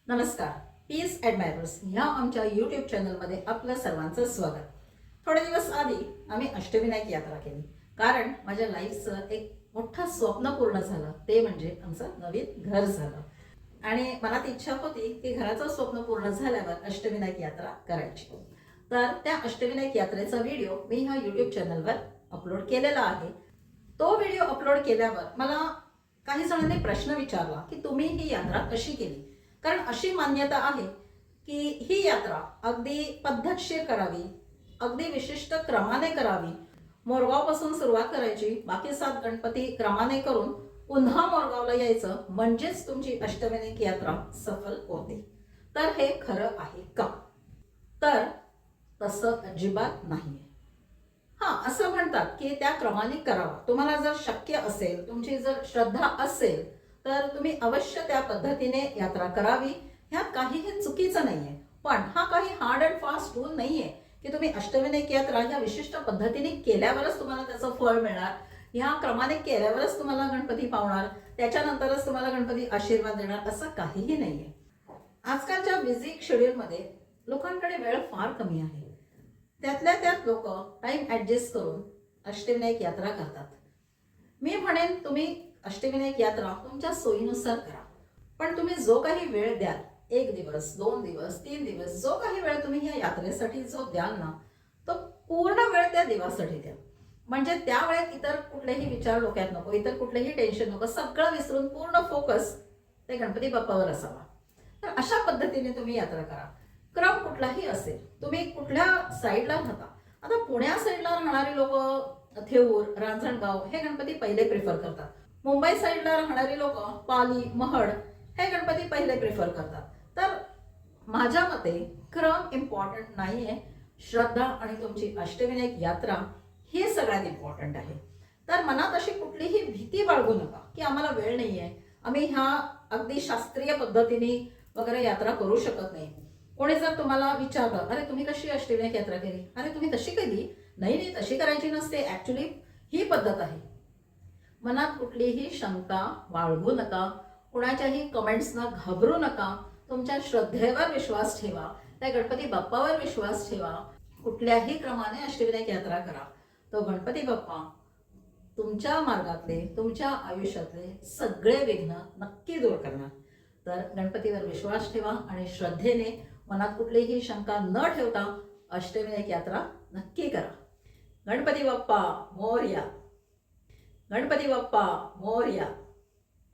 नमस्कार. पीस ॲडमायरर्स ह्या आमच्या यूट्यूब चॅनलमध्ये आपलं सर्वांचं स्वागत. थोडे दिवस आधी आम्ही अष्टविनायक यात्रा केली, कारण माझ्या लाईफचं एक मोठं स्वप्न पूर्ण झालं, ते म्हणजे आमचं नवीन घर झालं. आणि मनात इच्छा होती की घराचं स्वप्न पूर्ण झाल्यावर अष्टविनायक यात्रा करायची. तर त्या अष्टविनायक यात्रेचा व्हिडिओ मी ह्या यूट्यूब चॅनलवर अपलोड केलेला आहे. तो व्हिडिओ अपलोड केल्यावर मला काही जणांनी प्रश्न विचारला की तुम्ही ही यात्रा कशी केली. कारण अशी मान्यता आहे की ही यात्रा अगदी पद्धतशीर करावी, अगदी विशिष्ट क्रमाने करावी. मोरगावपासून सुरुवात करायची, बाकी 7 गणपती क्रमाने करून पुन्हा मोरगावला यायचं, म्हणजेच तुमची अष्टविनायक यात्रा सफल होते. तर हे खरं आहे का? तर तसं अजिबात नाहीये. असं म्हणतात की त्या क्रमाने करावा. तुम्हाला जर शक्य असेल, तुमची जर श्रद्धा असेल, तर तुम्ही अवश्य त्या पद्धतीने यात्रा करावी. ह्यात काहीही चुकीचं नाहीये. पण हा काही हार्ड अँड फास्ट रूल नाहीये की तुम्ही अष्टविनायक यात्रा ह्या विशिष्ट पद्धतीने केल्यावरच तुम्हाला त्याचं फळ मिळणार, ह्या क्रमाने केल्यावरच तुम्हाला गणपती पावणार, त्याच्यानंतरच तुम्हाला गणपती आशीर्वाद देणार, असं काहीही नाहीये. आजकालच्या बिझी शेड्यूलमध्ये लोकांकडे वेळ फार कमी आहे. त्यातल्या त्यात लोक टाइम ॲडजस्ट करून अष्टविनायक यात्रा करतात. मी म्हणेन तुम्ही अष्टविनायक यात्रा तुमच्या सोयीनुसार करा, पण तुम्ही जो काही वेळ द्याल, 1 दिवस, 2 दिवस, 3 दिवस, जो काही वेळ तुम्ही या यात्रेसाठी जो द्याल ना, तो पूर्ण वेळ त्या देवासाठी द्या. म्हणजे त्या वेळेत इतर कुठलेही विचार डोक्यात नको, इतर कुठलेही टेन्शन नको, सगळं विसरून पूर्ण फोकस ते गणपती बाप्पावर असावा. तर अशा पद्धतीने तुम्ही यात्रा करा. क्रम कुठलाही असेल, तुम्ही कुठल्या साईडला राहता. आता पुण्या साईडला राहणारी लोक थेऊर, रांजणगाव हे गणपती पहिले प्रिफर करतात. मुंबई साईडला राहणारी लोक पाली, महड हे गणपती पहिले प्रिफर करतात. तर माझ्या मते क्रम इम्पॉर्टंट नाहीये, श्रद्धा आणि तुमची अष्टविनायक यात्रा हे सगळ्यात इम्पॉर्टंट आहे. तर मनात अशी कुठलीही भीती बाळगू नका की आम्हाला वेळ नाहीये, आम्ही ह्या अगदी शास्त्रीय पद्धतीने वगैरे यात्रा करू शकत नाही. कोणी जर तुम्हाला विचारलं, अरे तुम्ही कशी अष्टविनायक यात्रा केली, अरे तुम्ही तशी केली, नाही तशी करायची नसते, ऍक्च्युली ही पद्धत आहे. मनात कुठलीही शंका बाळगू नका, कुणाच्याही कमेंट्सना घाबरू नका. तुमच्या श्रद्धेवर विश्वास ठेवा, त्या गणपती बाप्पावर विश्वास ठेवा. कुठल्याही क्रमाने अष्टविनायक यात्रा करा, तो गणपती बाप्पा तुमच्या मार्गातले, तुमच्या आयुष्यातले सगळे विघ्न नक्की दूर करणार. तर गणपतीवर विश्वास ठेवा आणि श्रद्धेने, मनात कुठलीही शंका न ठेवता अष्टविनायक यात्रा नक्की करा. गणपती बाप्पा मोरया. गणपती बाप्पा मोरया.